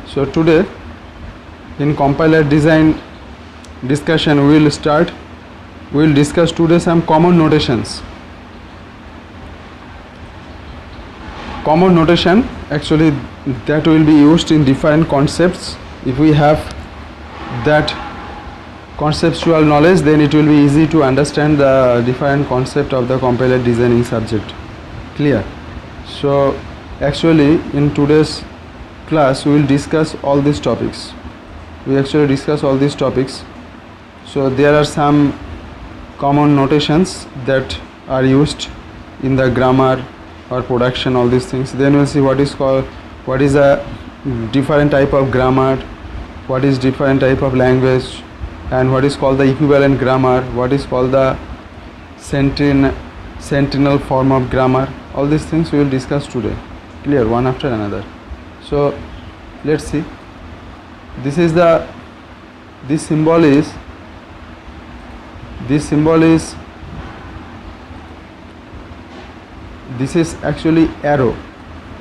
So today in compiler design discussion we will discuss today some common notations. Common notation actually that will be used in different concepts. If we have that conceptual knowledge, then it will be easy to understand the different concept of the compiler designing subject. Clear? So actually in today's class we will discuss all these topics. So there are some common notations that are used in the grammar or production, all these things. Then we'll see what is a different type of grammar, what is different type of language, and what is called the equivalent grammar, what is called the sentinel form of grammar. All these things we will discuss today. Clear? One after another. So let's see. This symbol is this is actually arrow.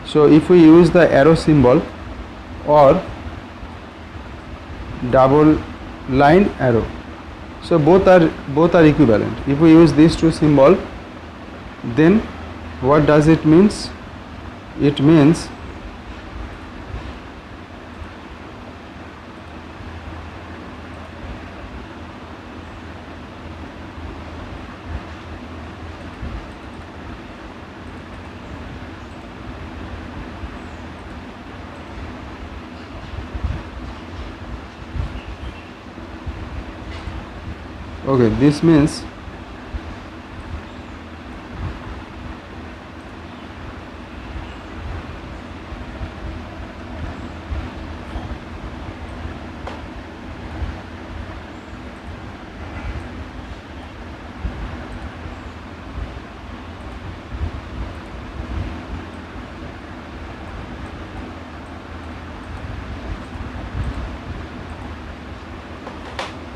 So if we use the arrow symbol or double line arrow, so both are equivalent. If we use these two symbol, then what does it means? It means okay, this means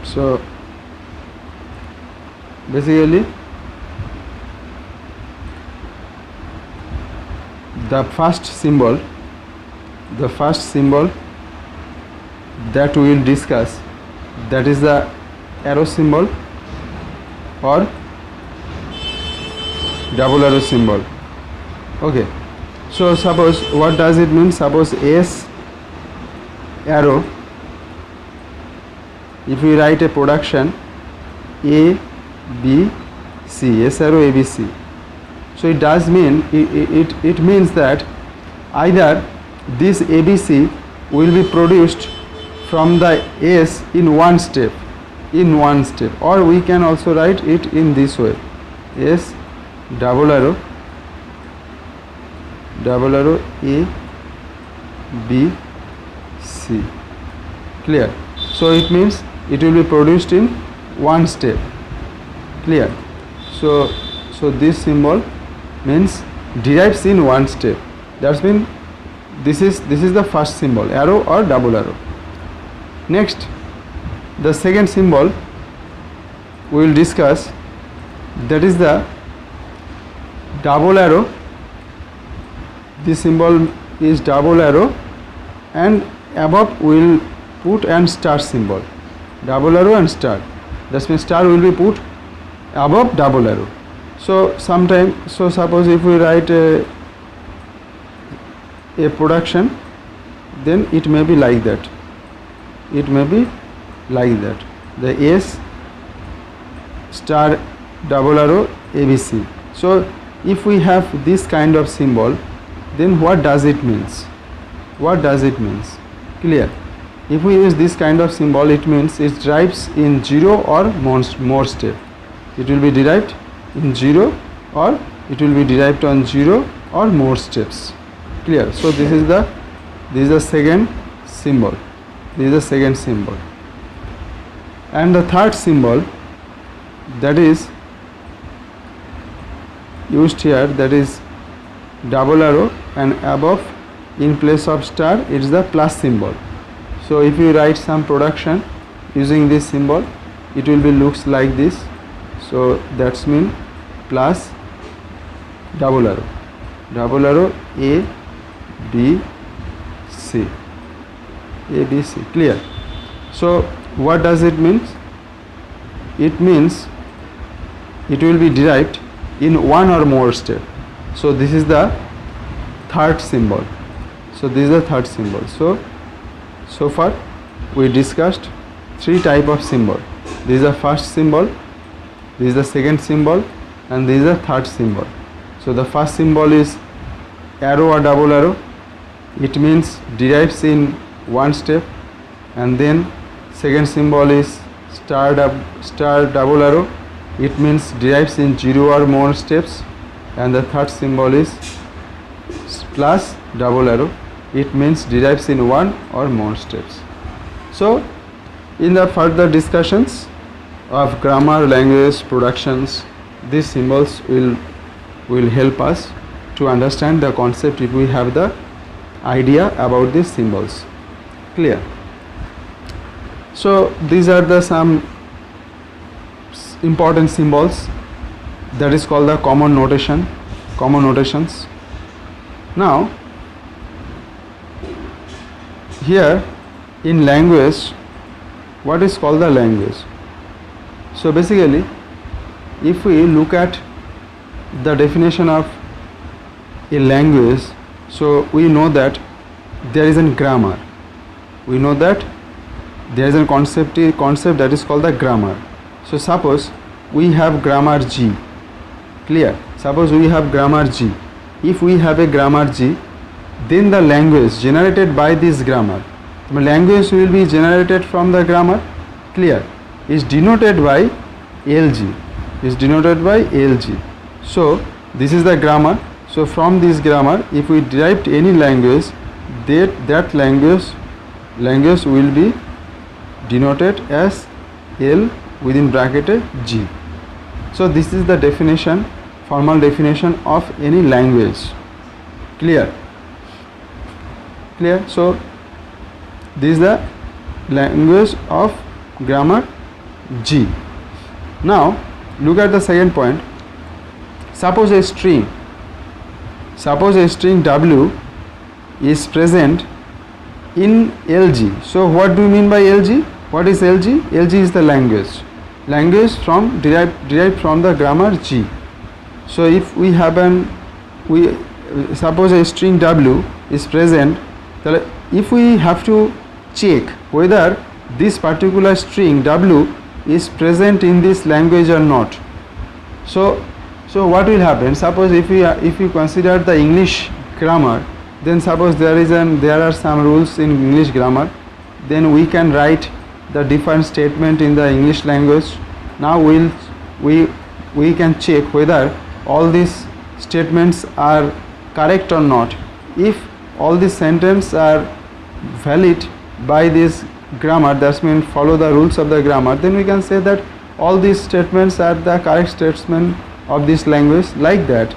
so basically the first symbol that we will discuss, that is the arrow symbol or double arrow symbol. Okay, so suppose, what does it mean? Suppose S arrow, if we write a production A B C, S arrow A B C, so it does mean it means that either this ABC will be produced from the S in one step, or we can also write it in this way: S double arrow A B C. Clear? So it means it will be produced in one step. Clear? So this symbol means derives in one step. That's mean this is the first symbol, arrow or double arrow. Next, the second symbol we will discuss, that is the double arrow. This symbol is double arrow, and above we will put an star symbol. Double arrow and star. That means star will be put above double arrow. So suppose if we write a production, then it may be like that. The S star double arrow ABC. So if we have this kind of symbol, then what does it means? Clear? If we use this kind of symbol, it means it derives in 0 or more step. It will be derived in 0, or it will be derived on 0 or more steps. Clear? So this is the second symbol. And the third symbol that is used here, that is double arrow, and above in place of star it is the plus symbol. So if you write some production using this symbol, it will be looks like this. So that's mean plus double arrow A B C. A, B, C. Clear? So what does it mean? It means it will be derived in one or more step. So this is the third symbol. So this is the third symbol. So far we discussed three type of symbol. This is the first symbol, this is the second symbol, and this is the third symbol. So the first symbol is arrow or double arrow. It means derives in one step. And then second symbol is star double arrow. It means derives in 0 or more steps. And the third symbol is plus double arrow. It means derives in one or more steps. So in the further discussions of grammar, language, productions, these symbols will help us to understand the concept if we have the idea about these symbols. Clear? So these are the some important symbols that is called the common notations. Now here in language, what is called the language? So basically, if we look at the definition of a language, so we know that there is a grammar. We know that there is a concept that is called the grammar. So suppose we have grammar G. Clear? Suppose we have grammar G. If we have a grammar G, then the language generated by this grammar, the language will be generated from the grammar. Clear? Is denoted by LG. Is denoted by LG. So this is the grammar. So from this grammar, if we derived any language, that language will be denoted as L within bracketed G. So this is the definition, formal definition of any language. Clear? Clear? So this is the language of grammar G. Now look at the second point. Suppose a string W is present in LG. So what do you mean by LG? What is LG? LG is the language from derived from the grammar G. So if we have suppose a string W is present, if we have to check whether this particular string W is present in this language or not. So what will happen? Suppose if we consider the English grammar, then suppose there are some rules in English grammar, then we can write the different statement in the English language. Now we can check whether all these statements are correct or not. If all these sentences are valid by this grammar, that means follow the rules of the grammar, then we can say that all these statements are the correct statements of this language. Like that,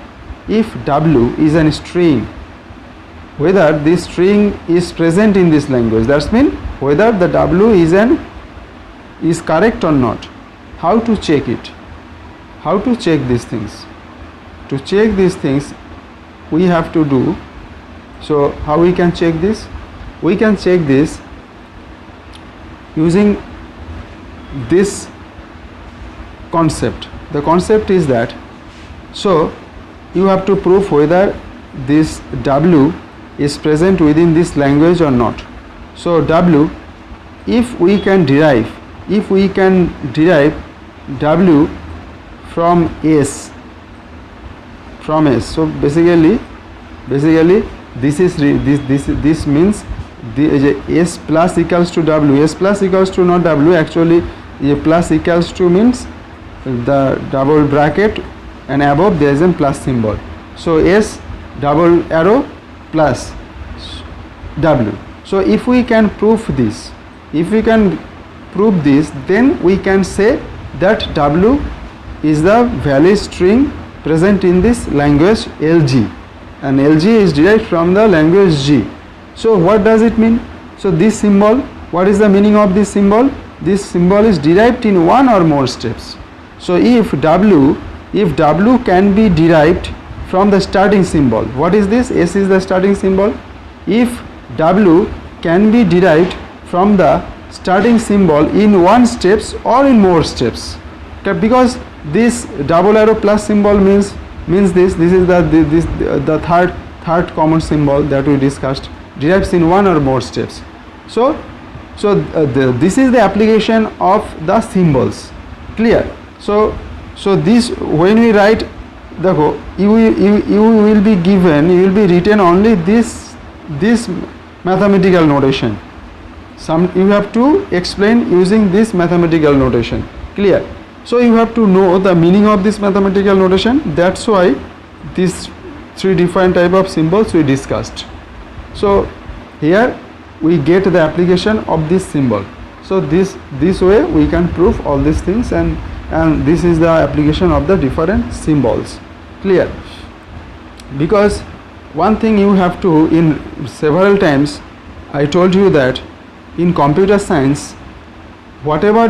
if W is a string, whether this string is present in this language, that means whether the W is correct or not. How to check it? How to check these things? To check these things we have to do. So how we can check this? We can check this using this concept. The concept is that, so you have to prove whether this W is present within this language or not. So W, if we can derive W from S, so basically this means the S plus equals to W. S plus equals to not W, actually A plus equals to means the double bracket and above there is a plus symbol. So S double arrow plus W. So if we can prove this, then we can say that W is the valid string present in this language LG, and LG is derived from the language G. So what does it mean? So this symbol, what is the meaning of this symbol? This symbol is derived in one or more steps. So if W can be derived from the starting symbol, what is this? S is the starting symbol. If W can be derived from the starting symbol in one steps or in more steps. Okay, because this double arrow plus symbol means this is the third common symbol that we discussed, derives in one or more steps. So this is the application of the symbols. Clear? So this, when we write, you will be given, you will be written only this mathematical notation. You have to explain using this mathematical notation. Clear? So you have to know the meaning of this mathematical notation. That's why these three different type of symbols we discussed. So here we get the application of this symbol. So this way we can prove all these things, and this is the application of the different symbols. Clear? Because one thing you have to, in several times I told you that in computer science, whatever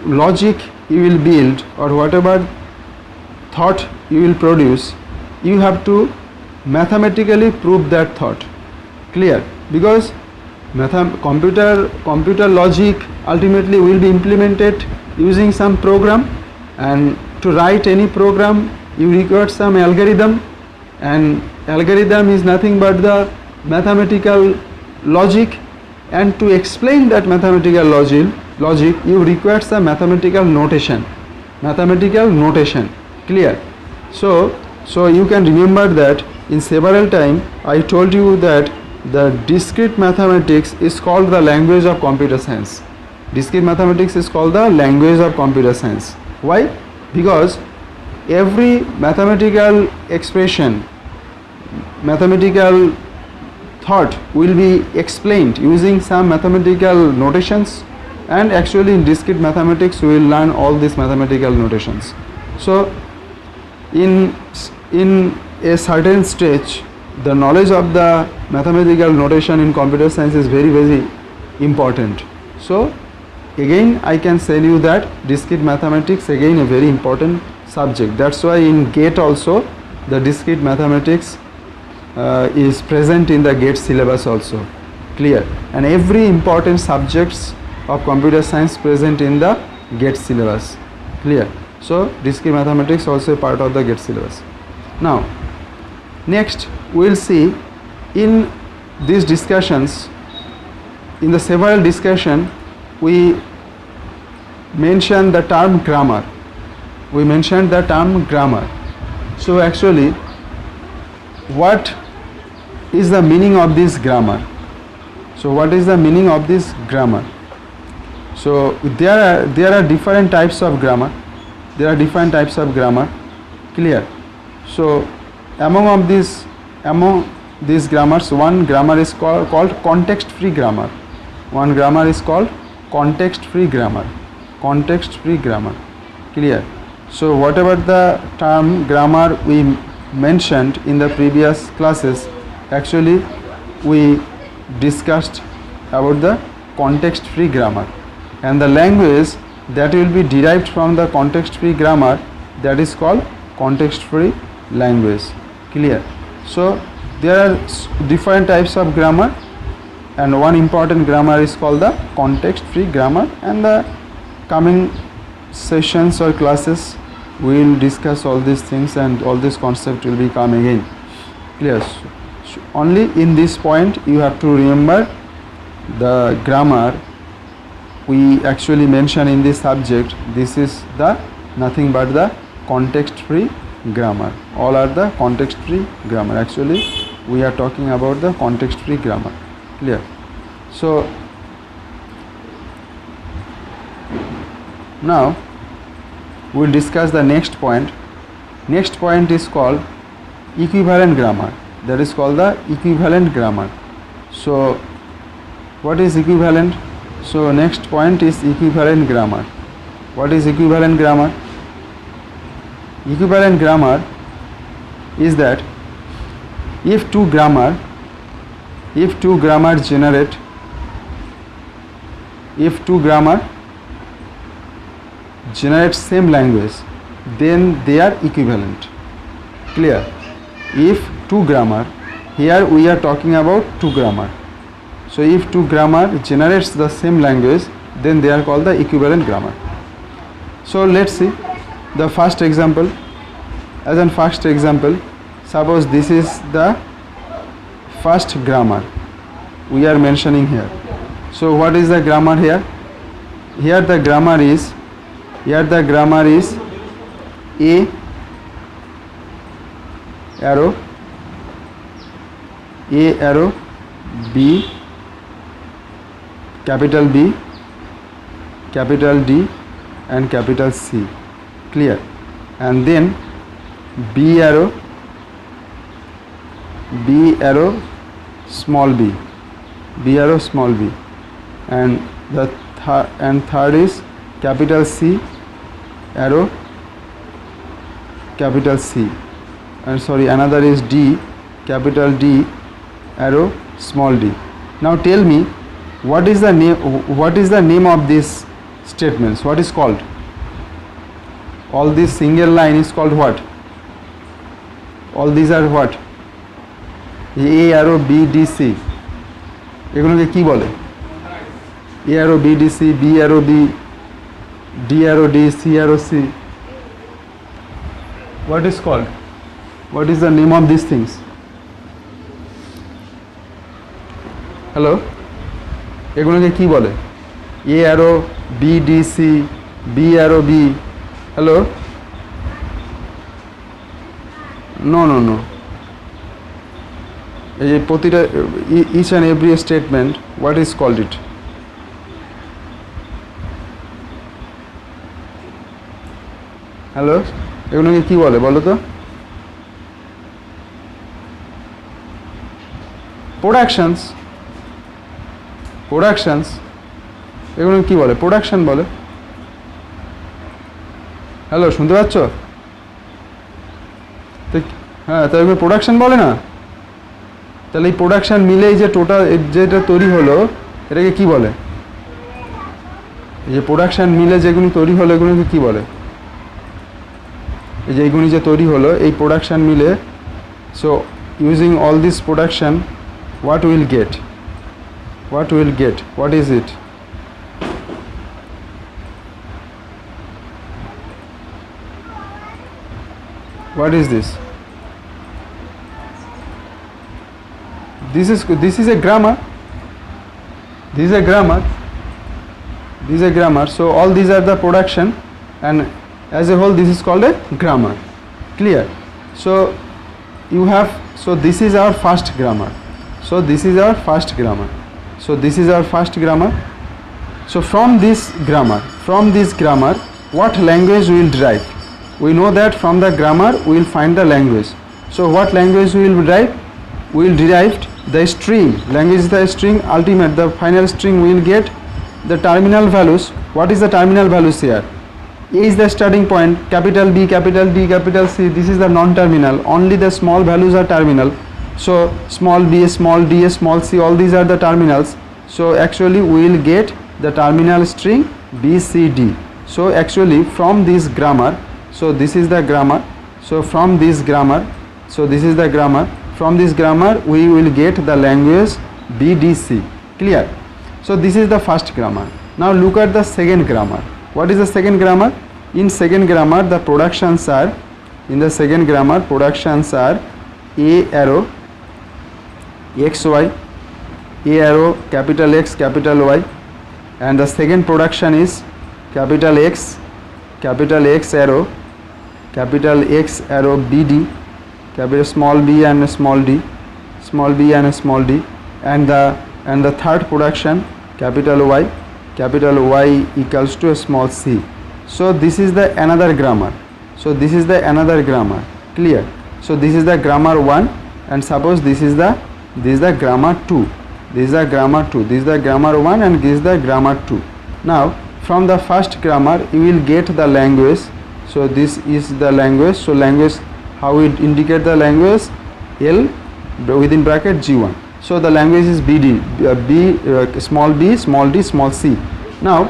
logic you will build or whatever thought you will produce, you have to mathematically prove that thought. Clear? Because computer logic ultimately will be implemented using some program, and to write any program you require some algorithm, and algorithm is nothing but the mathematical logic, and to explain that mathematical logic you require some mathematical notation. Clear? So you can remember that in several times I told you that the discrete mathematics is called the language of computer science. Discrete mathematics is called the language of computer science. Why? Because every mathematical expression, mathematical thought will be explained using some mathematical notations, and actually in discrete mathematics we will learn all these mathematical notations. So in a certain stage, the knowledge of the mathematical notation in computer science is very, very important. So again I can tell you that discrete mathematics again a very important subject. That's why in GATE also the discrete mathematics is present in the GATE syllabus also. Clear? And every important subjects of computer science present in the GATE syllabus. Clear? So discrete mathematics also a part of the GATE syllabus. Now next we will see in these discussions, in the several discussion we mentioned the term grammar. So actually what is the meaning of this grammar? So there are different types of grammar. Clear? So among these grammars, one grammar is called context-free grammar. Context-free grammar. Clear? So whatever the term grammar we mentioned in the previous classes, actually we discussed about the context-free grammar, and the language that will be derived from the context-free grammar, that is called context-free language. Clear? So there are different types of grammar, and one important grammar is called the context-free grammar, and the coming sessions or classes we will discuss all these things, and all this concept will become again clear. So only in this point you have to remember the grammar we actually mention in this subject. This is the nothing but the context-free grammar. All are the context-free grammar. Actually we are talking about the context-free grammar. Clear? So now we will discuss the next point. Next point is called equivalent grammar. That is called the equivalent grammar. So what is equivalent? So next point is equivalent grammar. What is equivalent grammar? Equivalent grammar is that if two grammar generate same language, then they are equivalent. Clear? If two grammar, here we are talking about two grammar. So if two grammar generates the same language, then they are called the equivalent grammar. So let's see the first example. As an first example, suppose this is the first grammar we are mentioning here. So what is the grammar here? Here the grammar is A arrow, B, capital B, capital D and capital C. Clear? And then B arrow, small b, and the third is capital C arrow, capital C, and sorry, another is D, capital D arrow, small d. Now tell me, what is the name of these statements? What is called? All this single line is called what? All these are what? A arrow B D C. এগুলোকে কি বলে? A arrow B D C, B arrow B, D arrow D, C arrow C. What is called? What is the name of these things? Hello? এগুলোকে কি বলে? A arrow B D C, B arrow B. Hello? No. এই প্রতিটা each and every statement, what is called it? Hello, এগুলোকে কি বলে বলো তো? প্রোডাকশনস। এগুলোকে কি বলে? প্রোডাকশন বলে। হ্যালো, শুনতে পাচ্ছ? হ্যাঁ, তাই প্রোডাকশন বলে না? তাহলে এই প্রোডাকশন মিলেই যে টোটাল যেটা তৈরি হলো, এটাকে কি বলে? এই যে প্রোডাকশন মিলে যেগুলি তৈরি হলো, এগুলোকে কি বলে? এই যে এইগুলি যে তৈরি হলো, এই প্রোডাকশন মিলে, so using all this production, what will get? What is it? What is this? This is a grammar. So all these are the production, and as a whole this is called a grammar. Clear? So you have, so this is our first grammar. So from this grammar, what language we will derive? We know that from the grammar we will find the language. So what language we will derive? We will derive the string. Language is the string. Ultimate, the final string, we will get the terminal values. What is the terminal values here? A is the starting point, capital B, capital D, capital C. This is the non-terminal. Only the small values are terminal. So small b, small d, small c, all these are the terminals. So actually we will get the terminal string B, C, D. So actually from this grammar, so this is the grammar. So from this grammar, from this grammar we will get the language B, D, C. Clear? So this is the first grammar. Now look at the second grammar. What is the second grammar? In second grammar, the productions are, A arrow XY, A arrow capital X, capital Y, and the second production is capital X arrow, BD, capital small b and small d, and the third production capital Y equals to a small c. So this is the another grammar. Clear? So this is the grammar 1, and suppose this is the grammar 2. This is the grammar 1, and this is the grammar 2. Now from the first grammar you will get the language. So this is the language. So language, how we indicate the language? L within bracket G1. So the language is BD, small b, small d, small c. Now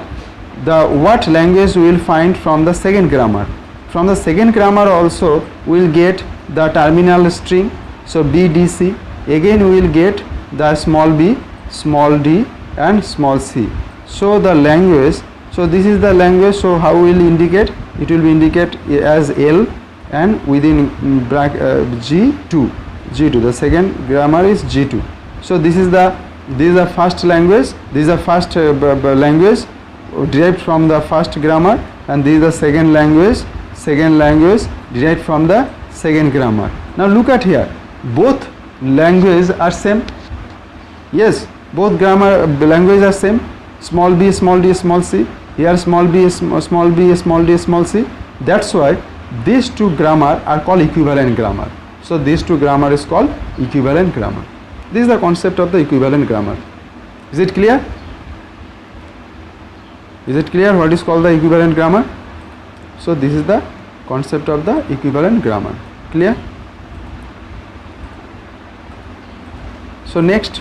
the what language we will find from the second grammar? From the second grammar also we will get the terminal string. So B, D, C. Again we will get the small b, small d and small c. So the language, so this is the language, so how will indicate? It will be indicate as L and within G2, the second grammar is G2. So this is the first language, this is the first language derived from the first grammar, and this is the second language derived from the second grammar. Now look at here, both languages are same. Yes, both grammar languages are same. Small b, small d, small c. Here small b, small b, small d, small c. That's why these two grammar are called equivalent grammar. So these two grammar is called equivalent grammar. This is the concept of the equivalent grammar. Is it clear? Is it clear what is called the equivalent grammar? So this is the concept of the equivalent grammar. Clear? So next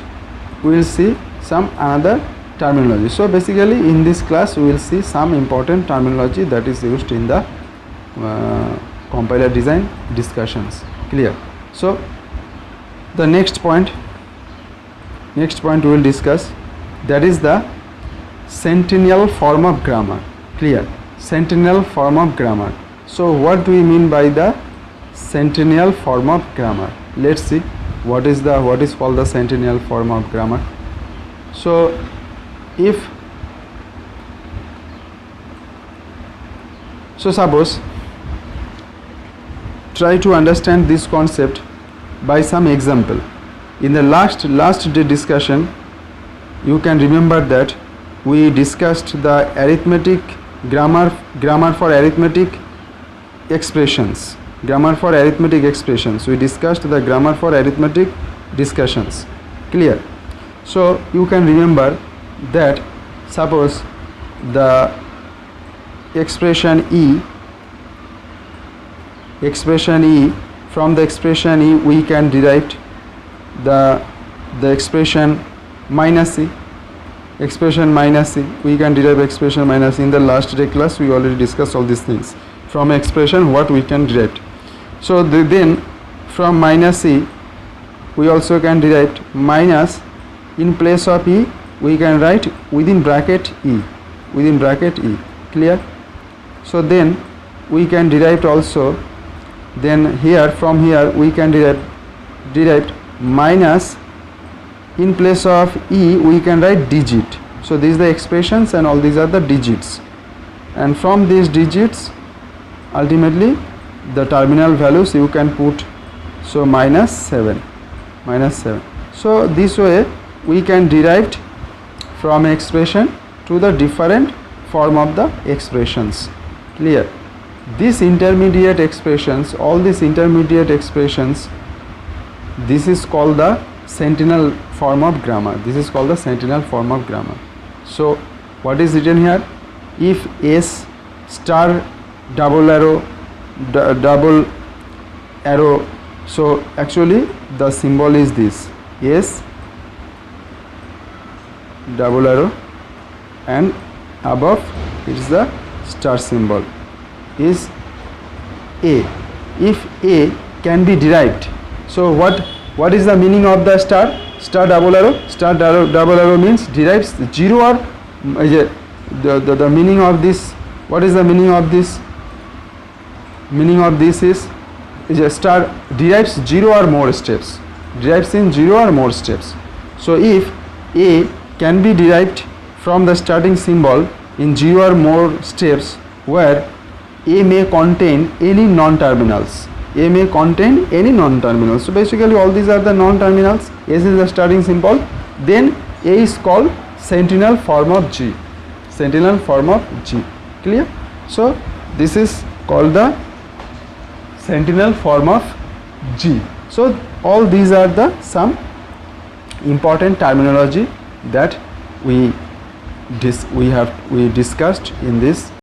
we will see some another terminology. So basically in this class we will see some important terminology that is used in the compiler design discussions. Clear? So the next point we will discuss, that is the centennial form of grammar. Clear? Centennial form of grammar. So what do we mean by the centennial form of grammar? Let's see what is called the centennial form of grammar. So suppose try to understand this concept by some example. In the last day discussion, you can remember that we discussed the arithmetic grammar for arithmetic expressions. We discussed the grammar for arithmetic discussions. Clear? So you can remember that suppose the expression E, from the expression E we can derive the expression minus C. We can derive expression minus C. In the last day class we already discussed all these things. From expression what we can derive. So then from minus C we also can derive minus, in place of E we can write within bracket E. Clear? So then we can derive also, then here from here we can derive minus, in place of E we can write digit. So these are the expressions and all these are the digits, and from these digits ultimately the terminal values you can put, so minus 7. So this way we can derive from expression to the different form of the expressions. Clear? These intermediate expressions, all these intermediate expressions, this is called the centennial form of grammar. So what is written here? If S star double arrow, so actually the symbol is this, S double arrow, and above it is the star symbol is A. If A can be derived, so what is the meaning of the star double arrow means derives 0 or the meaning of this. What is the meaning of this? Meaning of this is a star derives 0 or more steps, So if A can be derived from the starting symbol in 0 or more steps, where A may contain any non-terminals. So basically all these are the non-terminals. S is the starting symbol. Then A is called centennial form of G. Clear? So this is called the centennial form of G. So all these are the some important terminology that we discussed in this